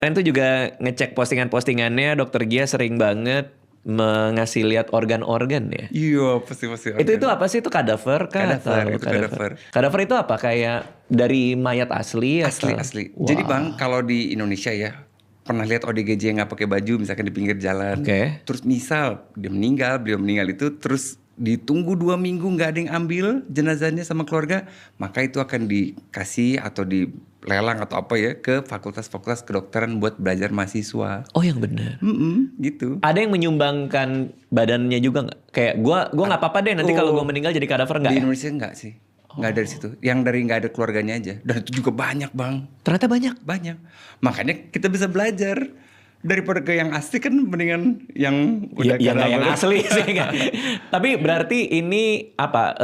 Kalian tuh juga ngecek postingan-postingannya Dokter Gia sering banget ngasih lihat organ-organ ya? Iya, pasti Itu organ. apa sih? Itu kadaver kah Kadaver, atau itu kadaver. Kadaver itu apa? Kayak dari mayat asli atau? Asli. Jadi Bang, Wah, kalau di Indonesia ya, pernah lihat ODGJ yang nggak pakai baju misalkan di pinggir jalan. oke. Terus misal beliau meninggal itu terus ditunggu 2 minggu nggak ada yang ambil jenazahnya sama keluarga, maka itu akan dikasih atau dilelang atau apa ya ke fakultas-fakultas kedokteran buat belajar mahasiswa. Oh yang benar. Gitu. Ada yang menyumbangkan badannya juga nggak? Kayak gua nggak apa-apa deh nanti kalau gua meninggal jadi kadaver nggak Di ya? Indonesia nggak sih. Nggak dari situ. Yang dari nggak ada keluarganya aja. Dan itu juga banyak Bang. Ternyata banyak. Banyak. Makanya kita bisa belajar. Daripada ke yang asli kan mendingan yang udah Ya nggak yang kadaver. asli sih kan. Tapi berarti ini apa?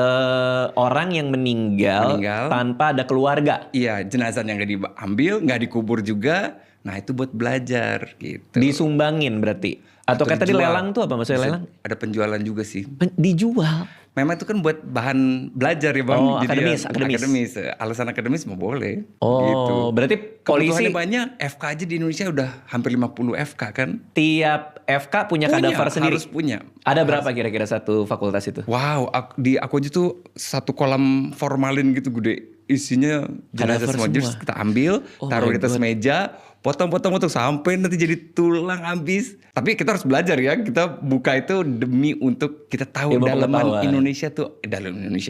Orang yang meninggal tanpa ada keluarga. Iya, jenazah yang nggak diambil, nggak dikubur juga. Nah itu buat belajar gitu. Disumbangin berarti. Atau kayak tadi dijual. lelang tuh apa maksudnya Bisa- lelang? Ada penjualan juga sih. Dijual. Memang itu kan buat bahan belajar ya Bang. Oh, Jadi akademis. Alasan akademis mau boleh. Oh, Gitu. berarti polisi Kebutuhannya banyak. FK aja di Indonesia udah hampir 50 FK kan. tiap FK punya kadaver sendiri. Harus punya. Ada berapa kira-kira satu fakultas itu? Wow, di aku aja tuh satu kolam formalin gitu gede. Isinya jenazah Kadaver semua. semua. Terus kita ambil, Oh taruh my di atas God. meja, potong sampai nanti jadi tulang habis. Tapi kita harus belajar ya. Kita buka itu demi untuk kita tahu Ilmu dalaman pengetahuan. Indonesia tuh,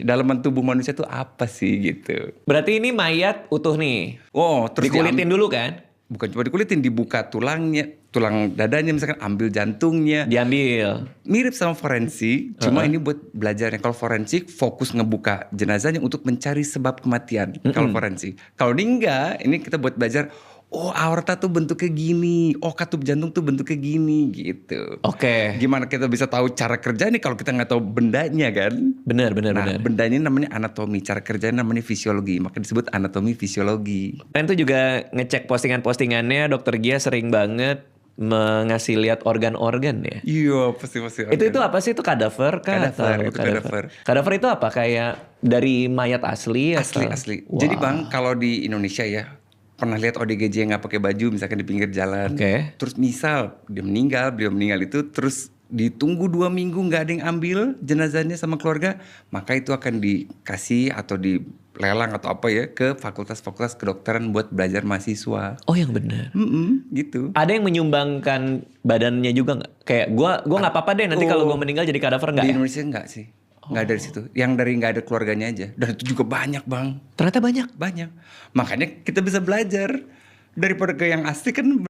dalaman tubuh manusia tuh apa sih gitu. Berarti ini mayat utuh nih. Oh, terus Dikulitin dulu kan? bukan cuma dikulitin, dibuka tulangnya, tulang dadanya misalkan, ambil jantungnya. Diambil. Mirip sama forensik, cuma ini buat belajarnya. Kalau forensik fokus ngebuka jenazahnya untuk mencari sebab kematian. Kalau forensik, kalau ini enggak, ini kita buat belajar. Oh, aorta tuh bentuknya gini, oh katup jantung tuh bentuknya gini, gitu. Oke. Gimana kita bisa tahu cara kerja nih kalau kita nggak tahu bendanya kan? Benar. Nah, bendanya namanya anatomi, cara kerjanya namanya fisiologi, maka disebut anatomi fisiologi. Kalian tuh juga ngecek postingan-postingannya Dokter Gia sering banget ngasih lihat organ-organ ya? Iya, pasti organ. Itu apa sih? Itu kadaver kah Kadaver, atau itu kadaver. Kadaver itu apa? Kayak dari mayat asli atau? Asli. Wah. Jadi Bang, kalau di Indonesia ya, pernah lihat ODGJ yang nggak pakai baju misalkan di pinggir jalan. Oke. Terus misal beliau meninggal itu terus ditunggu 2 minggu nggak ada yang ambil jenazahnya sama keluarga, maka itu akan dikasih atau dilelang atau apa ya ke fakultas-fakultas kedokteran buat belajar mahasiswa. Oh yang benar. Gitu. Ada yang menyumbangkan badannya juga nggak? Kayak gua nggak apa-apa deh nanti kalau gua meninggal jadi kadaver nggak Di ya? Indonesia nggak sih. Nggak dari situ. Yang dari nggak ada keluarganya aja. Dan itu juga banyak Bang. Ternyata banyak. Banyak. Makanya kita bisa belajar. Daripada ke yang asli kan